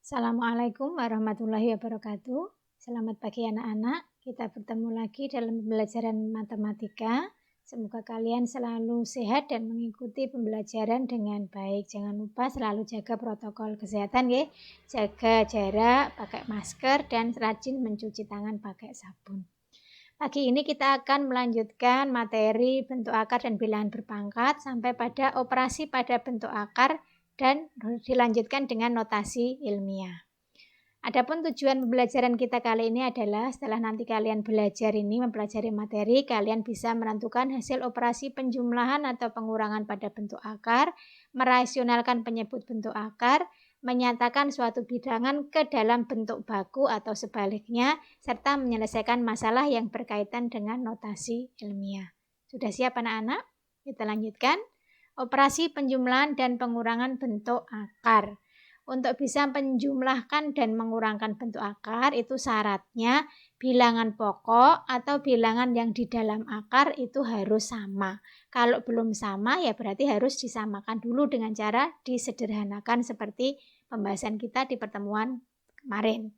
Assalamualaikum warahmatullahi wabarakatuh. Selamat pagi anak-anak. Kita bertemu lagi dalam pembelajaran matematika. Semoga kalian selalu sehat dan mengikuti pembelajaran dengan baik. Jangan lupa selalu jaga protokol kesehatan ya. Jaga jarak, pakai masker dan rajin mencuci tangan pakai sabun. Pagi ini kita akan melanjutkan materi bentuk akar dan bilangan berpangkat sampai pada operasi pada bentuk akar dan dilanjutkan dengan notasi ilmiah. Adapun tujuan pembelajaran kita kali ini adalah setelah nanti kalian belajar ini mempelajari materi, kalian bisa menentukan hasil operasi penjumlahan atau pengurangan pada bentuk akar, merasionalkan penyebut bentuk akar, menyatakan suatu bilangan ke dalam bentuk baku atau sebaliknya, serta menyelesaikan masalah yang berkaitan dengan notasi ilmiah. Sudah siap anak-anak? Kita lanjutkan. Operasi penjumlahan dan pengurangan bentuk akar. Untuk bisa menjumlahkan dan mengurangkan bentuk akar itu syaratnya bilangan pokok atau bilangan yang di dalam akar itu harus sama. Kalau belum sama ya berarti harus disamakan dulu dengan cara disederhanakan seperti pembahasan kita di pertemuan kemarin.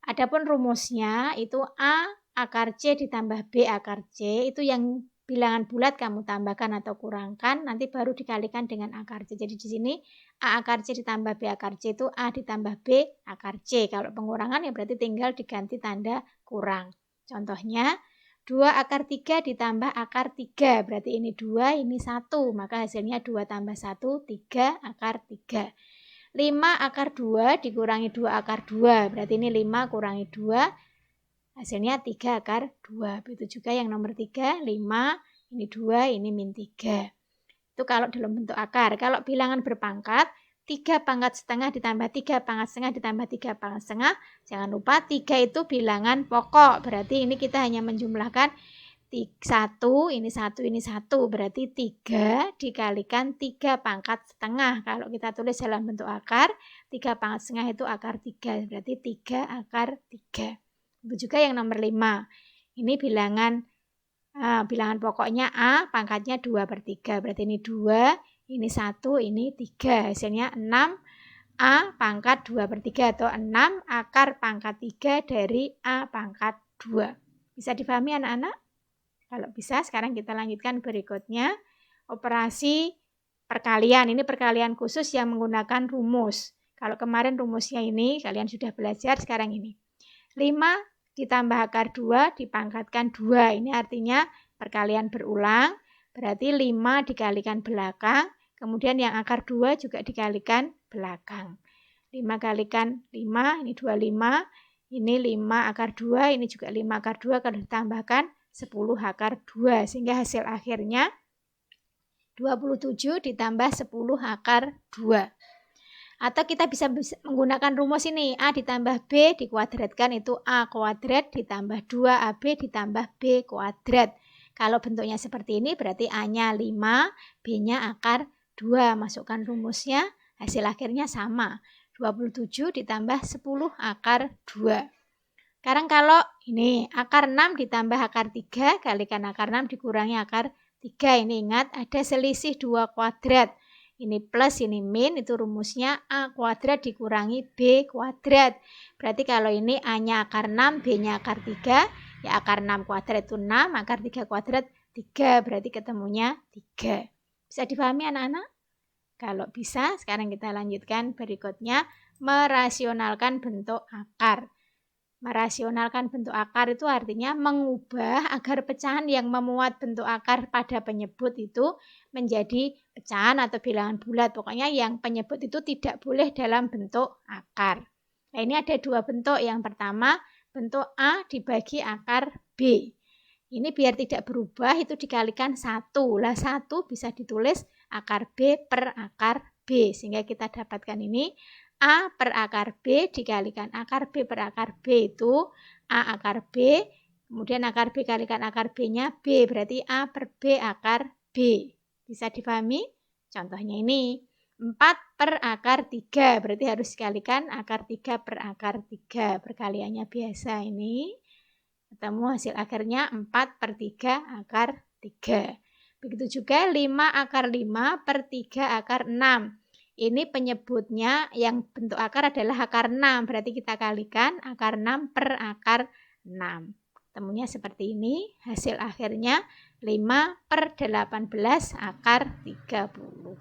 Adapun rumusnya itu A akar C ditambah B akar C, itu yang bilangan bulat kamu tambahkan atau kurangkan, nanti baru dikalikan dengan akar C. Jadi di sini A akar C ditambah B akar C itu A ditambah B akar C. Kalau pengurangan ya berarti tinggal diganti tanda kurang. Contohnya 2 akar 3 ditambah akar 3, berarti ini 2, ini 1, maka hasilnya 2 tambah 1, 3 akar 3. 5 akar 2 dikurangi 2 akar 2, berarti ini 5 kurangi 2, hasilnya 3 akar 2. Begitu juga yang nomor 3, 5, ini 2, ini min 3. Itu kalau dalam bentuk akar. Kalau bilangan berpangkat, 3 pangkat setengah ditambah 3 pangkat setengah ditambah 3 pangkat setengah. Jangan lupa 3 itu bilangan pokok. Berarti ini kita hanya menjumlahkan 1, ini 1, ini 1. Berarti 3 dikalikan 3 pangkat setengah. Kalau kita tulis dalam bentuk akar, 3 pangkat setengah itu akar 3. Berarti 3 akar 3. Itu juga yang nomor 5. Ini bilangan pokoknya A, pangkatnya 2/3. Berarti ini 2, ini 1, ini 3. Hasilnya 6 A pangkat 2/3 atau 6 akar pangkat 3 dari A pangkat 2. Bisa dipahami anak-anak? Kalau bisa, sekarang kita lanjutkan berikutnya. Operasi perkalian. Ini perkalian khusus yang menggunakan rumus. Kalau kemarin rumusnya ini, kalian sudah belajar, sekarang ini. 5 ditambah akar 2 dipangkatkan 2. Ini artinya perkalian berulang. Berarti 5 dikalikan belakang. Kemudian yang akar 2 juga dikalikan belakang. 5 kalikan 5, ini 25. Ini 5 akar 2, ini juga 5 akar 2. Kalau ditambahkan 10 akar 2. Sehingga hasil akhirnya 27 ditambah 10 akar 2. Atau kita bisa menggunakan rumus ini, A ditambah B dikuadratkan itu A kuadrat ditambah 2AB ditambah B kuadrat. Kalau bentuknya seperti ini berarti A-nya 5, B-nya akar 2. Masukkan rumusnya, hasil akhirnya sama. 27 ditambah 10 akar 2. Sekarang kalau ini akar 6 ditambah akar 3, kalikan akar 6 dikurangi akar 3. Ini ingat ada selisih 2 kuadrat. Ini plus, ini min, itu rumusnya A kuadrat dikurangi B kuadrat. Berarti kalau ini A-nya akar 6, B-nya akar 3, ya akar 6 kuadrat itu 6, akar 3 kuadrat 3, berarti ketemunya 3. Bisa dipahami anak-anak? Kalau bisa, sekarang kita lanjutkan berikutnya, merasionalkan bentuk akar. Merasionalkan bentuk akar itu artinya mengubah agar pecahan yang memuat bentuk akar pada penyebut itu menjadi pecahan atau bilangan bulat. Pokoknya yang penyebut itu tidak boleh dalam bentuk akar. Nah, ini ada 2 bentuk. Yang pertama, bentuk A dibagi akar B. Ini biar tidak berubah itu dikalikan 1. Lah 1 bisa ditulis akar B per akar B. Sehingga kita dapatkan ini A per akar B dikalikan akar B per akar B itu A akar B, kemudian akar B kalikan akar B-nya B, berarti A per B akar B. Bisa dipahami? Contohnya ini, 4 per akar 3, berarti harus dikalikan akar 3 per akar 3. Perkaliannya biasa ini, ketemu hasil akhirnya 4 per 3 akar 3. Begitu juga 5 akar 5 per 3 akar 6. Ini penyebutnya yang bentuk akar adalah akar 6. Berarti kita kalikan akar 6 per akar 6. Temunya seperti ini. Hasil akhirnya 5 per 18 akar 30.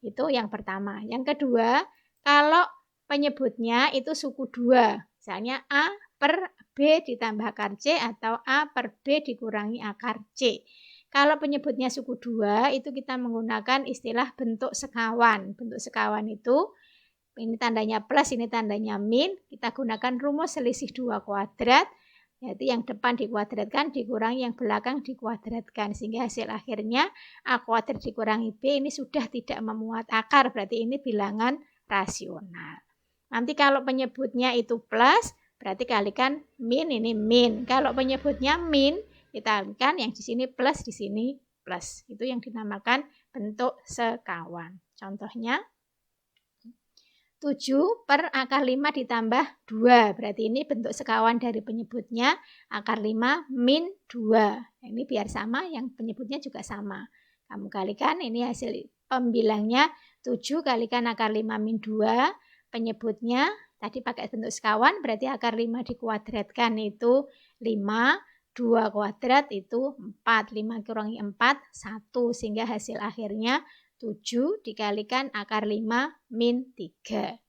Itu yang pertama. Yang kedua, kalau penyebutnya itu suku 2. Misalnya A per B ditambah akar C atau A per B dikurangi akar C. Kalau penyebutnya suku 2 itu kita menggunakan istilah bentuk sekawan. Bentuk sekawan itu ini tandanya plus, ini tandanya min. Kita gunakan rumus selisih 2 kuadrat. Yaitu yang depan dikuadratkan dikurangi yang belakang dikuadratkan. Sehingga hasil akhirnya A kuadrat dikurangi B ini sudah tidak memuat akar. Berarti ini bilangan rasional. Nanti kalau penyebutnya itu plus, berarti kalikan min, ini min. Kalau penyebutnya min, kita kalikan yang di sini plus, di sini plus. Itu yang dinamakan bentuk sekawan. Contohnya 7 per akar 5 ditambah 2. Berarti ini bentuk sekawan dari penyebutnya akar 5 min 2. Ini biar sama, yang penyebutnya juga sama. Kamu kalikan, ini hasil pembilangnya 7 kalikan akar 5 min 2. Penyebutnya tadi pakai bentuk sekawan, berarti akar 5 dikuadratkan itu 5. 2 kuadrat itu 4. 5 kurangi 4, 1. Sehingga hasil akhirnya 7 dikalikan akar 5 min 3.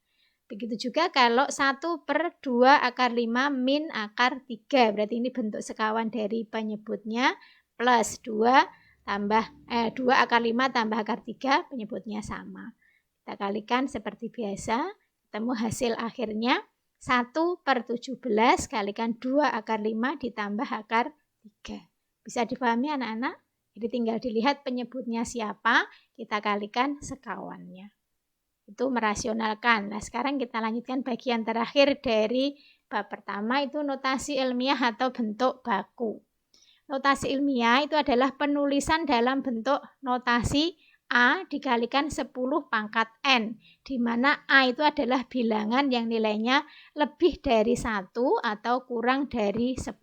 Begitu juga kalau 1 per 2 akar 5 min akar 3. Berarti ini bentuk sekawan dari penyebutnya plus 2 akar 5 tambah akar 3, penyebutnya sama. Kita kalikan seperti biasa, ketemu hasil akhirnya 1 per 17 kalikan 2 akar 5 ditambah akar 3. Bisa dipahami anak-anak? Jadi tinggal dilihat penyebutnya siapa, kita kalikan sekawannya. Itu merasionalkan. Nah, sekarang kita lanjutkan bagian terakhir dari bab pertama, itu notasi ilmiah atau bentuk baku. Notasi ilmiah itu adalah penulisan dalam bentuk notasi A dikalikan 10 pangkat N, di mana A itu adalah bilangan yang nilainya lebih dari 1 atau kurang dari 10.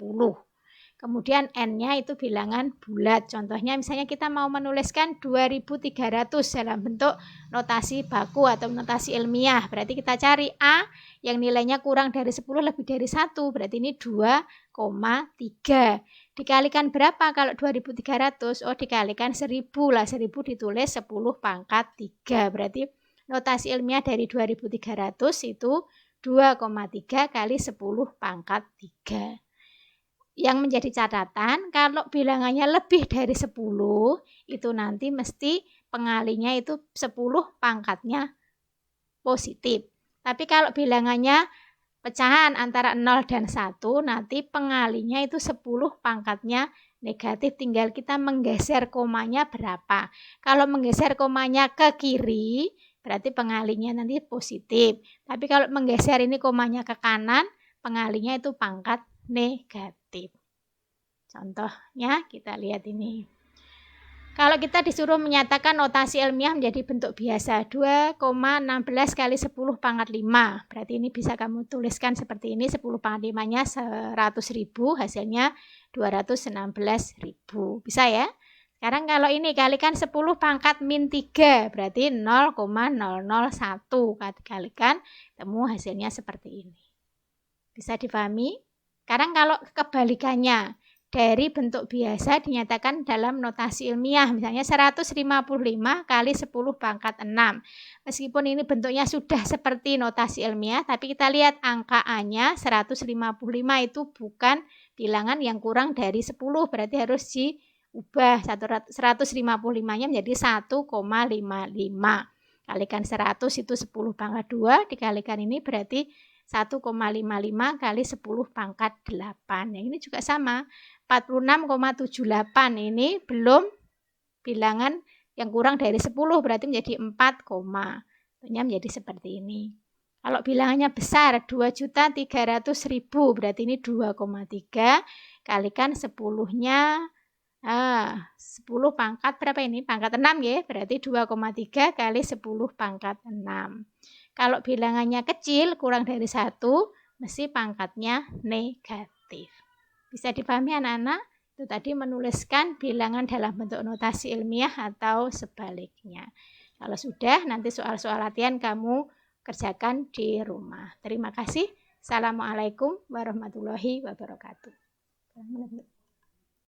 Kemudian N-nya itu bilangan bulat. Contohnya misalnya kita mau menuliskan 2300 dalam bentuk notasi baku atau notasi ilmiah. Berarti kita cari A yang nilainya kurang dari 10 lebih dari 1. Berarti ini 2,3. Dikalikan berapa kalau 2300? Oh, dikalikan 1000 lah. 1000 ditulis 10 pangkat 3. Berarti notasi ilmiah dari 2300 itu 2,3 kali 10 pangkat 3. Yang menjadi catatan, kalau bilangannya lebih dari 10, itu nanti mesti pengalinya itu 10 pangkatnya positif. Tapi kalau bilangannya pecahan antara 0 dan 1, nanti pengalinya itu 10 pangkatnya negatif. Tinggal kita menggeser komanya berapa. Kalau menggeser komanya ke kiri, berarti pengalinya nanti positif. Tapi kalau menggeser ini komanya ke kanan, pengalinya itu pangkat negatif. Contohnya kita lihat ini. Kalau kita disuruh menyatakan notasi ilmiah menjadi bentuk biasa 2,16 kali 10 pangkat 5. Berarti ini bisa kamu tuliskan seperti ini, 10 pangkat 5-nya 100.000, hasilnya 216.000. Bisa ya? Sekarang kalau ini kalikan 10 pangkat min 3, berarti 0,001. Kalikan, temu hasilnya seperti ini. Bisa dipahami? Sekarang kalau kebalikannya, dari bentuk biasa dinyatakan dalam notasi ilmiah, misalnya 155 kali 10 pangkat 6. Meskipun ini bentuknya sudah seperti notasi ilmiah, tapi kita lihat angka A-nya 155 itu bukan bilangan yang kurang dari 10, berarti harus diubah 155-nya menjadi 1,55. Kalikan 100 itu 10 pangkat 2, dikalikan ini berarti 1,55 kali 10 pangkat 8. Yang ini juga sama. 46,78 ini belum bilangan yang kurang dari 10, berarti menjadi 4, tentunya menjadi seperti ini. Kalau bilangannya besar 2.300.000, berarti ini 2,3 kalikan 10-nya 10 pangkat berapa ini? Pangkat 6 ya, berarti 2,3 kali 10 pangkat 6. Kalau bilangannya kecil kurang dari 1, mesti pangkatnya negatif. Bisa dipahami anak-anak? Itu tadi menuliskan bilangan dalam bentuk notasi ilmiah atau sebaliknya. Kalau sudah, nanti soal-soal latihan kamu kerjakan di rumah. Terima kasih. Assalamualaikum warahmatullahi wabarakatuh.